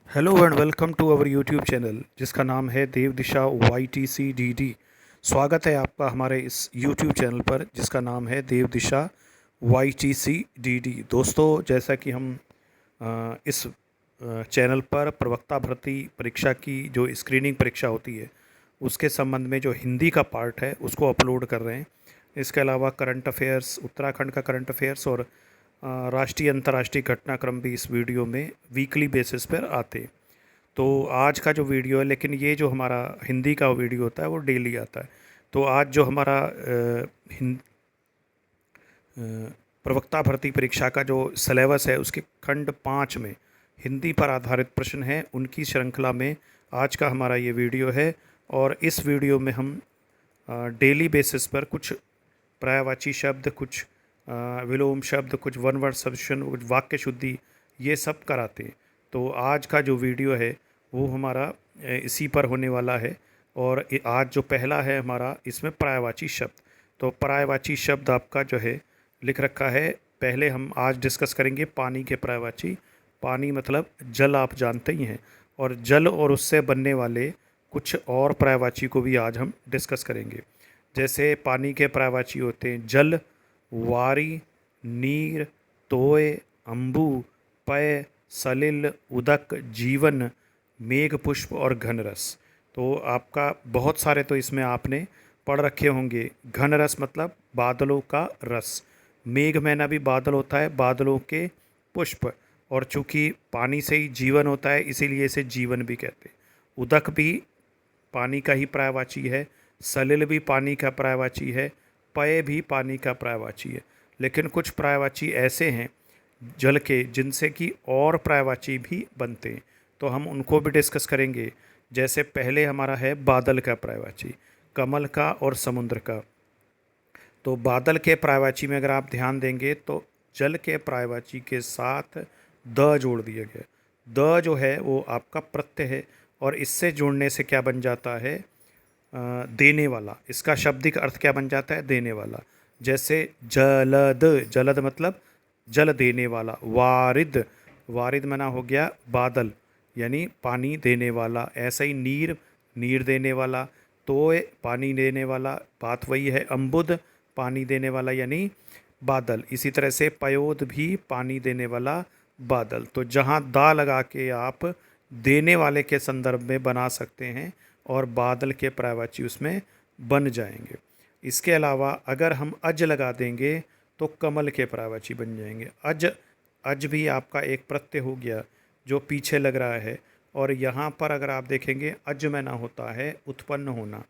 Hello and welcome to our YouTube channel जिसका नाम है देव दिशा YTCDD। स्वागत है आपका हमारे इस यूट्यूब चैनल पर जिसका नाम है देव दिशा YTCDD। दोस्तों, जैसा कि हम इस चैनल पर प्रवक्ता भर्ती परीक्षा की जो स्क्रीनिंग परीक्षा होती है उसके संबंध में जो हिंदी का पार्ट है उसको अपलोड कर रहे हैं। इसके अलावा करंट अफेयर्स, उत्तराखंड का करंट अफेयर्स और राष्ट्रीय अंतर्राष्ट्रीय घटनाक्रम भी इस वीडियो में वीकली बेसिस पर आते हैं। तो आज का जो वीडियो है, लेकिन ये जो हमारा हिंदी का वीडियो होता है वो डेली आता है। तो आज जो हमारा प्रवक्ता भर्ती परीक्षा का जो सिलेबस है उसके खंड 5 में हिंदी पर आधारित प्रश्न हैं, उनकी श्रृंखला में आज का हमारा ये वीडियो है। और इस वीडियो में हम डेली बेसिस पर कुछ पर्यायवाची शब्द, कुछ विलोम शब्द, कुछ वन वर्ड सब्स्टिट्यूशन, कुछ वाक्य शुद्धि, ये सब कराते हैं। तो आज का जो वीडियो है वो हमारा इसी पर होने वाला है। और आज जो पहला है हमारा, इसमें पर्यायवाची शब्द। तो पर्यायवाची शब्द आपका जो है लिख रखा है। पहले हम आज डिस्कस करेंगे पानी के पर्यायवाची। पानी मतलब जल, आप जानते ही हैं। और जल और उससे बनने वाले कुछ और पर्यायवाची को भी आज हम डिस्कस करेंगे। जैसे पानी के पर्यायवाची होते हैं जल, वारी, नीर, तोय, अम्बु, पय, सलिल, उदक, जीवन, मेघ पुष्प और घनरस। तो आपका बहुत सारे तो इसमें आपने पढ़ रखे होंगे। घनरस मतलब बादलों का रस। मेघ महीना भी बादल होता है, बादलों के पुष्प। और चूंकि पानी से ही जीवन होता है इसीलिए इसे जीवन भी कहते हैं। उदक भी पानी का ही पर्यायवाची है, सलिल भी पानी का पर्यायवाची है, पय भी पानी का पर्यायवाची है। लेकिन कुछ पर्यायवाची ऐसे हैं जल के जिनसे कि और पर्यायवाची भी बनते हैं, तो हम उनको भी डिस्कस करेंगे। जैसे पहले हमारा है बादल का पर्यायवाची, कमल का और समुद्र का। तो बादल के पर्यायवाची में अगर आप ध्यान देंगे तो जल के पर्यायवाची के साथ द जोड़ दिया गया। द जो है वो आपका प्रत्यय है और इससे जोड़ने से क्या बन जाता है, देने वाला। इसका शाब्दिक अर्थ क्या बन जाता है, देने वाला। जैसे जलद, जलद मतलब जल देने वाला। वारिद, वारिद मना हो गया बादल यानी पानी देने वाला। ऐसा ही नीर, नीर देने वाला। तोय पानी देने वाला, बात वही है। अम्बुद पानी देने वाला यानी बादल। इसी तरह से पयोद भी पानी देने वाला बादल। तो जहाँ दा लगा के आप देने वाले के संदर्भ में बना सकते हैं और बादल के पर्यायवाची उसमें बन जाएंगे। इसके अलावा अगर हम अज लगा देंगे तो कमल के पर्यायवाची बन जाएंगे। अज, अज भी आपका एक प्रत्यय हो गया जो पीछे लग रहा है। और यहाँ पर अगर आप देखेंगे अजमैना होता है उत्पन्न होना।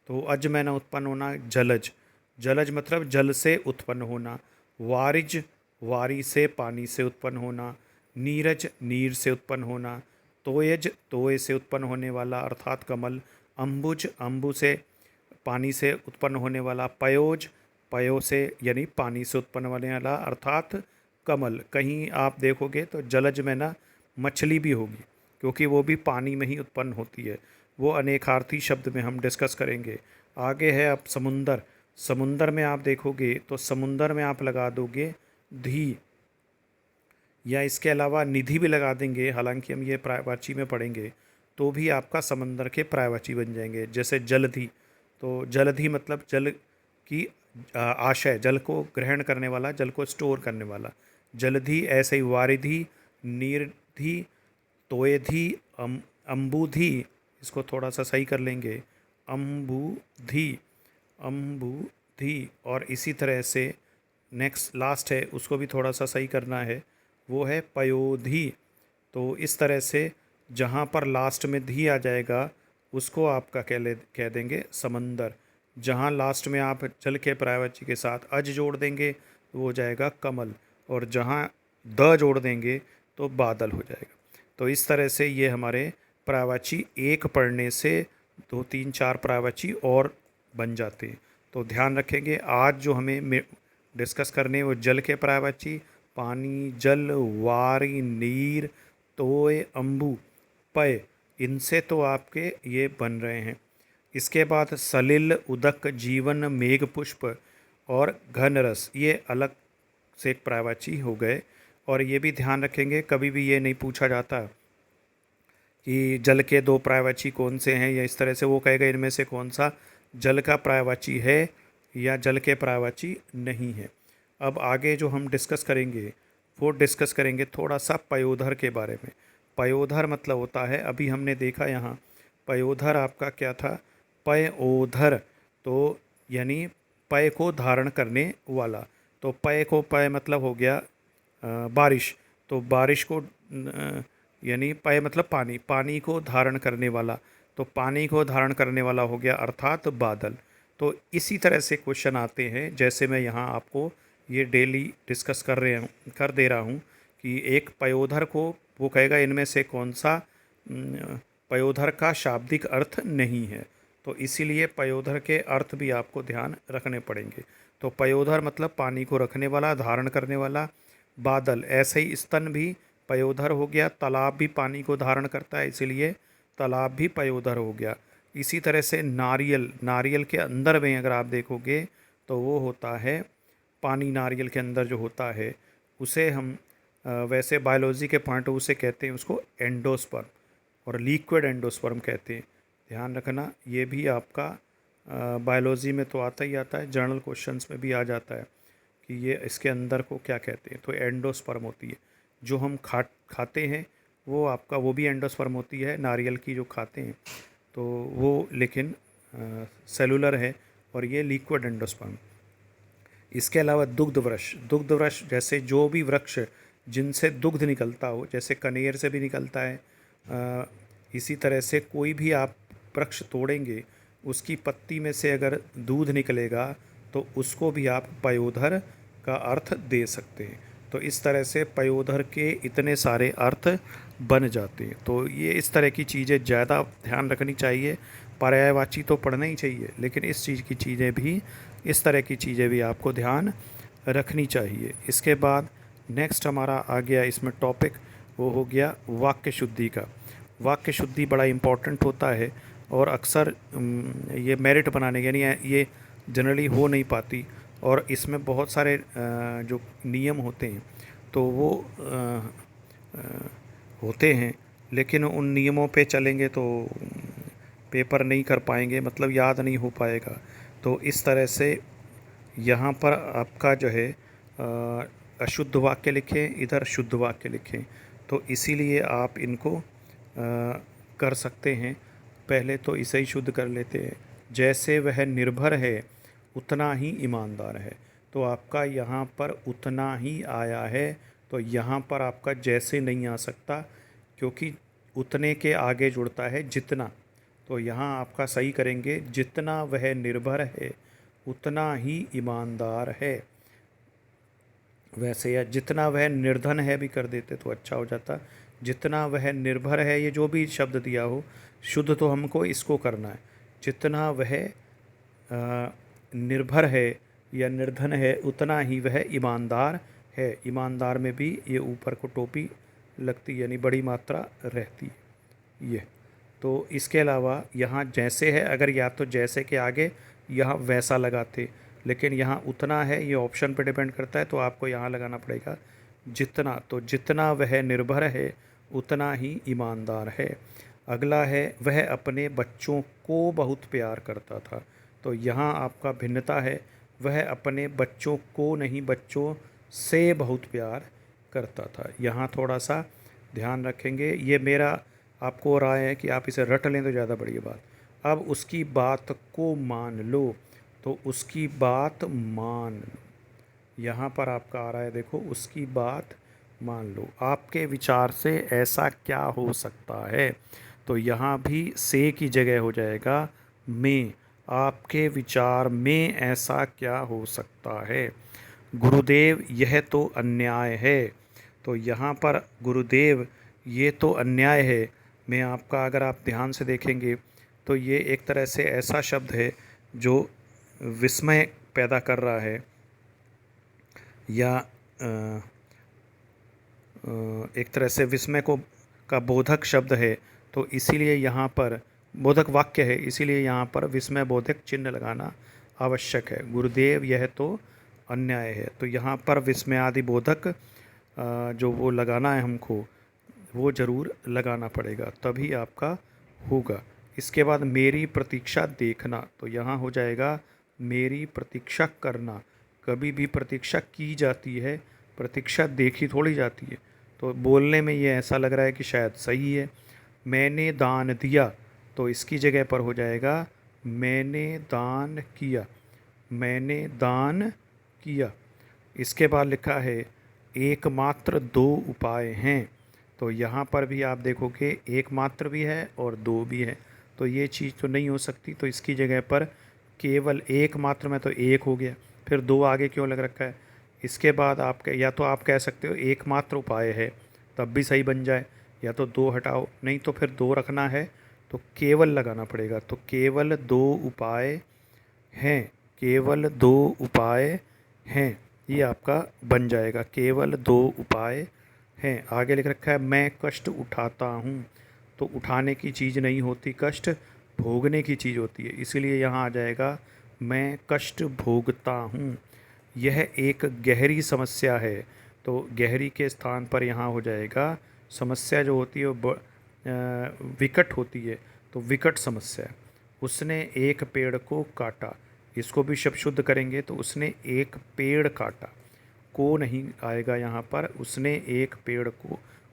तो अजमैना उत्पन्न होना। जलज, जलज मतलब जल से उत्पन्न होना। वारिज, वारी से पानी से उत्पन्न होना। नीरज, नीर से उत्पन्न होना। तोयज, तोय से उत्पन्न होने वाला अर्थात कमल। अम्बुज, अम्बु से पानी से उत्पन्न होने वाला। पयोज, पयो से यानी पानी से उत्पन्न होने वाला अर्थात कमल। कहीं आप देखोगे तो जलज में ना मछली भी होगी क्योंकि वो भी पानी में ही उत्पन्न होती है। वो अनेकार्थी शब्द में हम डिस्कस करेंगे। आगे है अब समुंदर। समुंदर में आप देखोगे तो समुंदर में आप लगा दोगे धी, या इसके अलावा निधि भी लगा देंगे। हालांकि हम ये पर्यायवाची में पढ़ेंगे तो भी आपका समंदर के पर्यायवाची बन जाएंगे। जैसे जलधि, तो जलधि मतलब जल की आशय, जल को ग्रहण करने वाला, जल को स्टोर करने वाला। जलधि। ऐसे ही वारिधि, नीरधि, तोयधि, अम्बुधि। इसको थोड़ा सा सही कर लेंगे, अम्बुधि, अम्बुधि। और इसी तरह से नेक्स्ट लास्ट है उसको भी थोड़ा सा सही करना है, वो है पयोधी। तो इस तरह से जहाँ पर लास्ट में धी आ जाएगा उसको आपका कह देंगे समंदर। जहाँ लास्ट में आप जल के पर्यायवाची के साथ अज जोड़ देंगे तो वो हो जाएगा कमल। और जहाँ द जोड़ देंगे तो बादल हो जाएगा। तो इस तरह से ये हमारे पर्यायवाची एक पढ़ने से 2 3 4 पर्यायवाची और बन जाते हैं। तो ध्यान रखेंगे आज जो हमें डिस्कस करने वो जल के पर्यायवाची पानी, जल, वारी, नीर, तोय, अम्बु, पय, इनसे तो आपके ये बन रहे हैं। इसके बाद सलिल, उदक, जीवन, मेघ पुष्प और घनरस, ये अलग से एक पर्यायवाची हो गए। और ये भी ध्यान रखेंगे कभी भी ये नहीं पूछा जाता कि जल के दो पर्यायवाची कौन से हैं, या इस तरह से वो कहेगा इनमें से कौन सा जल का पर्यायवाची है या जल के पर्यायवाची नहीं है। अब आगे जो हम डिस्कस करेंगे वो डिस्कस करेंगे थोड़ा सा पयोधर के बारे में। पयोधर मतलब होता है, अभी हमने देखा यहाँ पयोधर आपका क्या था, पयोधर तो यानी पय को धारण करने वाला। तो पय को पय मतलब हो गया बारिश, तो बारिश को यानी पय मतलब पानी, पानी को धारण करने वाला, तो पानी को धारण करने वाला हो गया अर्थात बादल। तो इसी तरह से क्वेश्चन आते हैं, जैसे मैं यहाँ आपको ये डेली डिस्कस कर दे रहा हूँ कि एक पयोधर को वो कहेगा इनमें से कौन सा पयोधर का शाब्दिक अर्थ नहीं है, तो इसीलिए पयोधर के अर्थ भी आपको ध्यान रखने पड़ेंगे। तो पयोधर मतलब पानी को रखने वाला, धारण करने वाला। बादल, ऐसे ही स्तन भी पयोधर हो गया, तालाब भी पानी को धारण करता है इसीलिए तालाब भी पयोधर हो गया। इसी तरह से नारियल, नारियल के अंदर में अगर आप देखोगे तो वो होता है पानी, नारियल के अंदर जो होता है उसे हम वैसे बायोलॉजी के पॉइंट ऑफ व्यू से कहते हैं उसको एंडोस्पर्म, और लिक्विड एंडोस्पर्म कहते हैं। ध्यान रखना, ये भी आपका बायोलॉजी में तो आता ही आता है, जर्नल क्वेश्चंस में भी आ जाता है कि ये इसके अंदर को क्या कहते हैं। तो एंडोस्पर्म होती है जो हम खाते हैं, वो आपका वो भी एंडोस्पर्म होती है, नारियल की जो खाते हैं तो वो, लेकिन सेलुलर है, और ये लिक्विड एंडोस्पर्म। इसके अलावा दुग्ध वृक्ष, दुग्ध वृक्ष जैसे जो भी वृक्ष जिनसे दुग्ध निकलता हो, जैसे कनेर से भी निकलता है, इसी तरह से कोई भी आप वृक्ष तोड़ेंगे उसकी पत्ती में से अगर दूध निकलेगा तो उसको भी आप पयोधर का अर्थ दे सकते हैं। तो इस तरह से पयोधर के इतने सारे अर्थ बन जाते हैं। तो ये इस तरह की चीज़ें ज़्यादा ध्यान रखनी चाहिए। पर्यायवाची तो पढ़ना ही चाहिए, लेकिन इस चीज़ की चीज़ें भी, इस तरह की चीज़ें भी आपको ध्यान रखनी चाहिए। इसके बाद नेक्स्ट हमारा आ गया इसमें टॉपिक, वो हो गया वाक्य शुद्धि का। वाक्य शुद्धि बड़ा इम्पोर्टेंट होता है और अक्सर ये मेरिट बनाने यानी ये जनरली हो नहीं पाती, और इसमें बहुत सारे जो नियम होते हैं तो वो होते हैं, लेकिन उन नियमों पे चलेंगे तो पेपर नहीं कर पाएंगे, मतलब याद नहीं हो पाएगा। तो इस तरह से यहाँ पर आपका जो है अशुद्ध वाक्य लिखें, इधर शुद्ध वाक्य लिखें, तो इसीलिए आप इनको कर सकते हैं। पहले तो इसे ही शुद्ध कर लेते हैं। जैसे वह निर्भर है उतना ही ईमानदार है, तो आपका यहाँ पर उतना ही आया है, तो यहाँ पर आपका जैसे नहीं आ सकता क्योंकि उतने के आगे जुड़ता है जितना। तो यहाँ आपका सही करेंगे, जितना वह निर्भर है उतना ही ईमानदार है। वैसे या जितना वह निर्धन है भी कर देते तो अच्छा हो जाता। जितना वह निर्भर है, ये जो भी शब्द दिया हो, शुद्ध तो हमको इसको करना है। जितना वह निर्भर है या निर्धन है उतना ही वह ईमानदार है। ईमानदार में भी ये ऊपर को टोपी लगती यानी बड़ी मात्रा रहती है ये। तो इसके अलावा यहाँ जैसे है, अगर या तो जैसे के आगे यहाँ वैसा लगाते, लेकिन यहाँ उतना है, ये ऑप्शन पे डिपेंड करता है, तो आपको यहाँ लगाना पड़ेगा जितना। तो जितना वह निर्भर है उतना ही ईमानदार है। अगला है वह अपने बच्चों को बहुत प्यार करता था, तो यहाँ आपका भिन्नता है, वह अपने बच्चों को नहीं बच्चों से बहुत प्यार करता था। यहाँ थोड़ा सा ध्यान रखेंगे, ये मेरा आपको राय है कि आप इसे रट लें तो ज़्यादा बढ़िया बात। अब उसकी बात को मान लो, तो उसकी बात मान लो, यहाँ पर आपका आ रहा है, देखो उसकी बात मान लो, आपके विचार से ऐसा क्या हो सकता है, तो यहाँ भी से की जगह हो जाएगा में। आपके विचार में ऐसा क्या हो सकता है। गुरुदेव यह तो अन्याय है, तो यहाँ पर गुरुदेव ये तो अन्याय है में आपका, अगर आप ध्यान से देखेंगे तो ये एक तरह से ऐसा शब्द है जो विस्मय पैदा कर रहा है, या एक तरह से विस्मय को का बोधक शब्द है, तो इसीलिए यहाँ पर बोधक वाक्य है, इसीलिए यहाँ पर विस्मय बोधक चिन्ह लगाना आवश्यक है। गुरुदेव यह तो अन्याय है, तो यहाँ पर विस्मयादि बोधक जो वो लगाना है हमको, वो ज़रूर लगाना पड़ेगा, तभी आपका होगा। इसके बाद मेरी प्रतीक्षा देखना, तो यहाँ हो जाएगा मेरी प्रतीक्षा करना। कभी भी प्रतीक्षा की जाती है, प्रतीक्षा देखी थोड़ी जाती है। तो बोलने में ये ऐसा लग रहा है कि शायद सही है। मैंने दान दिया, तो इसकी जगह पर हो जाएगा मैंने दान किया, मैंने दान किया। इसके बाद लिखा है एकमात्र दो उपाय हैं, तो यहाँ पर भी आप देखोगे एकमात्र भी है और दो भी है, तो ये चीज़ तो नहीं हो सकती। तो इसकी जगह पर केवल एकमात्र में तो एक हो गया, फिर दो आगे क्यों लग रखा है। इसके बाद आप या तो आप कह सकते हो एकमात्र उपाय है, तब भी सही बन जाए, या तो दो हटाओ, नहीं तो फिर दो रखना है तो केवल लगाना पड़ेगा। तो केवल दो उपाय हैं, केवल दो उपाय हैं, ये आपका बन जाएगा केवल दो उपाय हैं। आगे लिख रखा है मैं कष्ट उठाता हूँ, तो उठाने की चीज़ नहीं होती कष्ट, भोगने की चीज़ होती है, इसीलिए यहाँ आ जाएगा मैं कष्ट भोगता हूँ। यह एक गहरी समस्या है, तो गहरी के स्थान पर यहाँ हो जाएगा समस्या जो होती है वो विकट होती है, तो विकट समस्या। उसने एक पेड़ को काटा, इसको भी शब्द शुद्ध करेंगे तो उसने एक पेड़ काटा, को नहीं आएगा यहाँ पर, उसने एक पेड़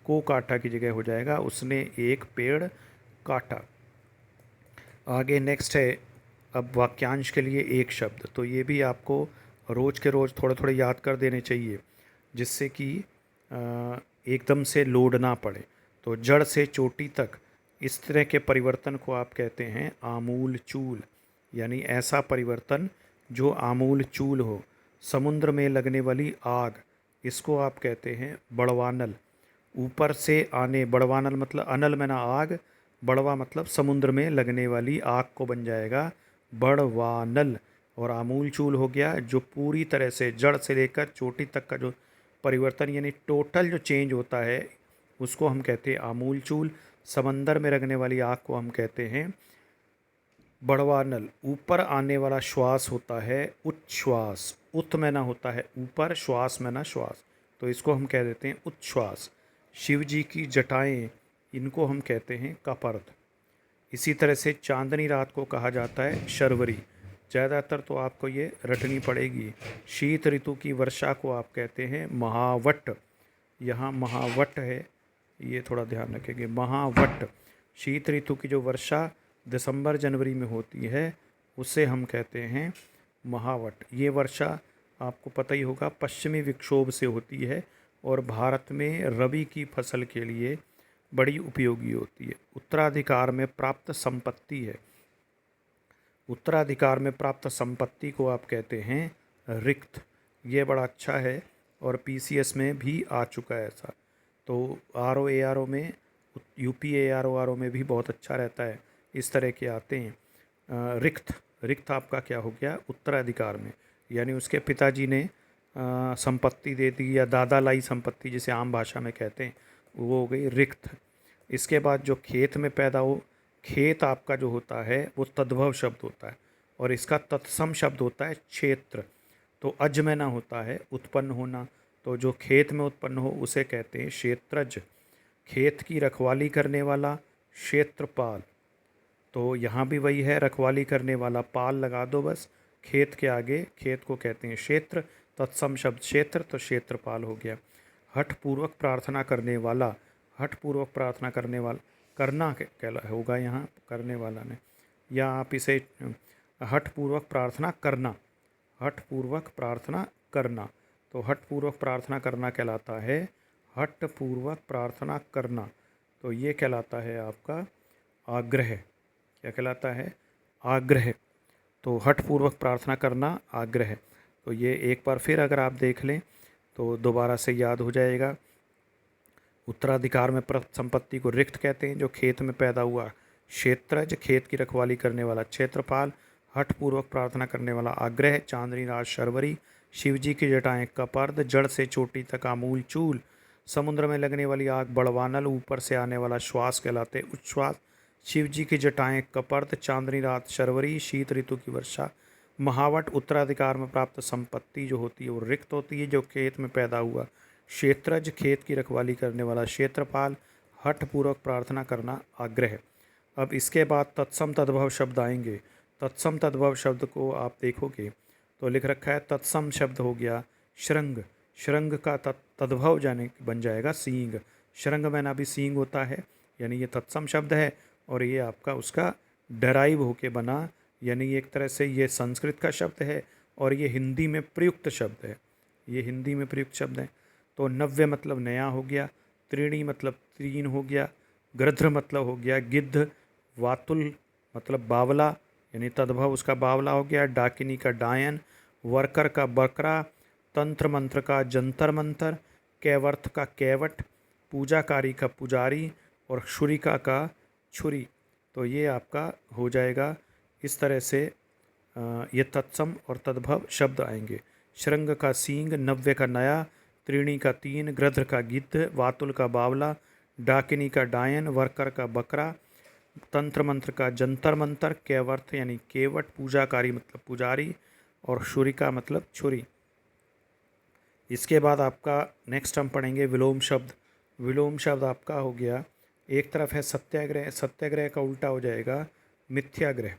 को काटा की जगह हो जाएगा उसने एक पेड़ काटा। आगे नेक्स्ट है अब वाक्यांश के लिए एक शब्द, तो ये भी आपको रोज़ के रोज़ थोड़े थोड़े याद कर देने चाहिए, जिससे कि एकदम से लोड ना पड़े। तो जड़ से चोटी तक इस तरह के परिवर्तन को आप कहते हैं आमूल चूल, यानी ऐसा परिवर्तन जो आमूल चूल हो। समुद्र में लगने वाली आग, इसको आप कहते हैं बड़वानल। ऊपर से आने, बड़वानल मतलब अनल में ना आग, बड़वा मतलब समुद्र में लगने वाली आग को बन जाएगा बड़वानल। और आमूल चूल हो गया जो पूरी तरह से जड़ से लेकर चोटी तक का जो परिवर्तन यानी टोटल जो चेंज होता है उसको हम कहते हैं आमूल चूल। समंदर में लगने वाली आग को हम कहते हैं बड़वानल। ऊपर आने वाला श्वास होता है उच्छ्वास, उत में ना होता है ऊपर, श्वास में ना श्वास, तो इसको हम कह देते हैं उच्छ्वास। शिव जी की जटाएं, इनको हम कहते हैं कपर्द। इसी तरह से चांदनी रात को कहा जाता है शर्वरी। ज़्यादातर तो आपको ये रटनी पड़ेगी। शीत ऋतु की वर्षा को आप कहते हैं महावट, यहाँ महावट है, ये थोड़ा ध्यान रखेंगे महावट। शीत ऋतु की जो वर्षा दिसंबर जनवरी में होती है उसे हम कहते हैं महावट। ये वर्षा आपको पता ही होगा पश्चिमी विक्षोभ से होती है और भारत में रबी की फसल के लिए बड़ी उपयोगी होती है। उत्तराधिकार में प्राप्त संपत्ति है, उत्तराधिकार में प्राप्त संपत्ति को आप कहते हैं रिक्त। ये बड़ा अच्छा है और पीसीएस में भी आ चुका है ऐसा। तो आर ओ में, यूपी ARO में भी बहुत अच्छा रहता है, इस तरह के आते हैं। रिक्त, रिक्त आपका क्या हो गया उत्तराधिकार में, यानी उसके पिताजी ने संपत्ति दे दी या दादा लाई संपत्ति जिसे आम भाषा में कहते हैं, वो हो गई रिक्त। इसके बाद जो खेत में पैदा हो, खेत आपका जो होता है वो तद्भव शब्द होता है और इसका तत्सम शब्द होता है क्षेत्र। तो अज में ना होता है उत्पन्न होना, तो जो खेत में उत्पन्न हो उसे कहते हैं क्षेत्रज। खेत की रखवाली करने वाला क्षेत्रपाल, तो यहाँ भी वही है रखवाली करने वाला, पाल लगा दो बस खेत के आगे, खेत को कहते हैं क्षेत्र, तत्सम शब्द क्षेत्र, तो क्षेत्रपाल हो गया। हठ पूर्वक प्रार्थना करने वाला, हठ पूर्वक प्रार्थना करने वाला, करना कहला होगा यहाँ करने वाला ने, या आप इसे हठ पूर्वक प्रार्थना करना, हठ पूर्वक प्रार्थना करना, तो हठ पूर्वक प्रार्थना करना कहलाता है हठ पूर्वक प्रार्थना करना, तो ये कहलाता है आपका आग्रह। क्या कहलाता है आग्रह। तो हठ पूर्वक प्रार्थना करना आग्रह। तो ये एक बार फिर अगर आप देख लें तो दोबारा से याद हो जाएगा। उत्तराधिकार में प्राप्त संपत्ति को रिक्त कहते हैं, जो खेत में पैदा हुआ क्षेत्रज, खेत की रखवाली करने वाला क्षेत्रपाल, हठ पूर्वक प्रार्थना करने वाला आग्रह, चांदनी रात शर्वरी, शिवजी की जटाएं कपर्द, जड़ से चोटी तक आमूल चूल, समुद्र में लगने वाली आग बड़वानल, ऊपर से आने वाला श्वास कहलाते उच्छ्वास, शिवजी की जटाएं कपर्द, चांदनी रात शर्वरी, शीत ऋतु की वर्षा महावट। उत्तराधिकार में प्राप्त संपत्ति जो होती है वो रिक्त होती है, जो खेत में पैदा हुआ क्षेत्रज, खेत की रखवाली करने वाला क्षेत्रपाल, हठपूर्वक प्रार्थना करना, आग्रह। अब इसके बाद तत्सम तद्भव शब्द आएंगे। तत्सम तद्भव शब्द को आप देखोगे तो लिख रखा है तत्सम शब्द हो गया श्रृंग। श्रृंग का तद्भव जाने बन जाएगा सींग। श्रृंग में ना भी सींग होता है, यानी ये तत्सम शब्द है और ये आपका उसका डराइव होके बना, यानी एक तरह से ये संस्कृत का शब्द है और ये हिंदी में प्रयुक्त शब्द है। ये हिंदी में प्रयुक्त शब्द है। तो नव्य मतलब नया हो गया, त्रीणी मतलब तीन हो गया, गृध्र मतलब हो गया गिद्ध, वातुल मतलब बावला यानी तद्भव उसका बावला हो गया, डाकिनी का डायन, वर्कर का बकरा, तंत्र मंत्र का जंतर मंतर, कैवर्थ का कैवट, पूजाकारी का पुजारी और छुरिका का छुरी। तो ये आपका हो जाएगा इस तरह से। ये तत्सम और तद्भव शब्द आएंगे। श्रृंग का सींग, नव्य का नया, त्रीणी का तीन, गृध्र का गिद्ध, वातुल का बावला, डाकिनी का डायन, वर्कर का बकरा, तंत्र मंत्र का जंतर मंतर, कैवर्थ यानी केवट, पूजाकारी मतलब पुजारी और छुरिका मतलब छुरी। इसके बाद आपका नेक्स्ट हम पढ़ेंगे विलोम शब्द। विलोम शब्द आपका हो गया, एक तरफ है सत्याग्रह, सत्याग्रह का उल्टा हो जाएगा मिथ्याग्रह।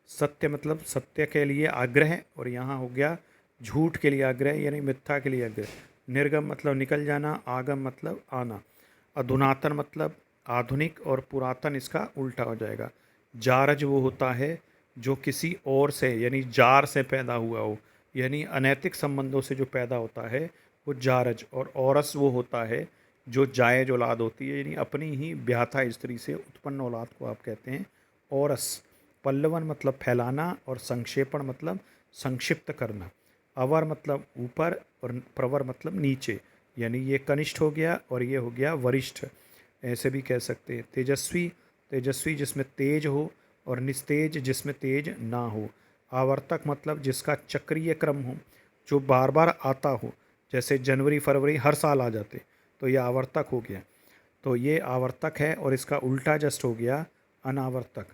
सत्य मतलब सत्य के लिए आग्रह और यहाँ हो गया झूठ के लिए आग्रह यानी मिथ्या के लिए आग्रह। निर्गम मतलब निकल जाना, आगम मतलब आना। अधुनातन मतलब आधुनिक और पुरातन इसका उल्टा हो जाएगा। जारज वो होता है जो किसी और से यानी जार से पैदा हुआ हो, यानी अनैतिक संबंधों से जो पैदा होता है वो जारज। और औरस वो होता है जो जायज औलाद होती है, यानी अपनी ही ब्याथा स्त्री से उत्पन्न औलाद को आप कहते हैं औरस। पल्लवन मतलब फैलाना और संक्षेपण मतलब संक्षिप्त करना। अवर मतलब ऊपर और प्रवर मतलब नीचे, यानी ये कनिष्ठ हो गया और ये हो गया वरिष्ठ, ऐसे भी कह सकते हैं। तेजस्वी, तेजस्वी जिसमें तेज हो और निस्तेज जिसमें तेज ना हो। आवर्तक मतलब जिसका चक्रीय क्रम हो, जो बार बार आता हो, जैसे जनवरी फरवरी हर साल आ जाते, तो ये आवर्तक हो गया। तो ये आवर्तक है और इसका उल्टा जस्ट हो गया अनावर्तक।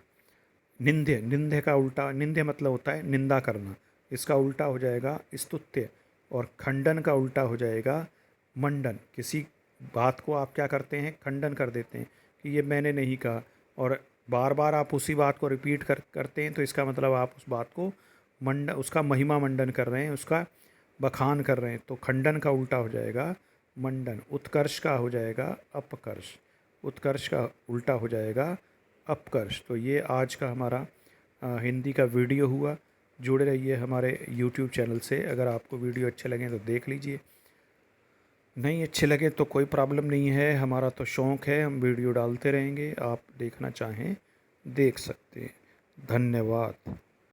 निंद्य, निंद्य का उल्टा, निंद्य मतलब होता है निंदा करना, इसका उल्टा हो जाएगा स्तुत्य। और खंडन का उल्टा हो जाएगा मंडन। किसी बात को आप क्या करते हैं, खंडन कर देते हैं कि ये मैंने नहीं कहा, और बार बार आप उसी बात को रिपीट करते हैं, तो इसका मतलब आप उस बात को उसका महिमा मंडन कर रहे हैं, उसका बखान कर रहे हैं। तो खंडन का उल्टा हो जाएगा मंडन। उत्कर्ष का हो जाएगा अपकर्ष, उत्कर्ष का उल्टा हो जाएगा अपकर्ष। तो ये आज का हमारा हिंदी का वीडियो हुआ। जुड़े रहिए हमारे YouTube चैनल से। अगर आपको वीडियो अच्छे लगें तो देख लीजिए, नहीं अच्छे लगे तो कोई प्रॉब्लम नहीं है, हमारा तो शौक़ है, हम वीडियो डालते रहेंगे, आप देखना चाहें देख सकते हैं। धन्यवाद।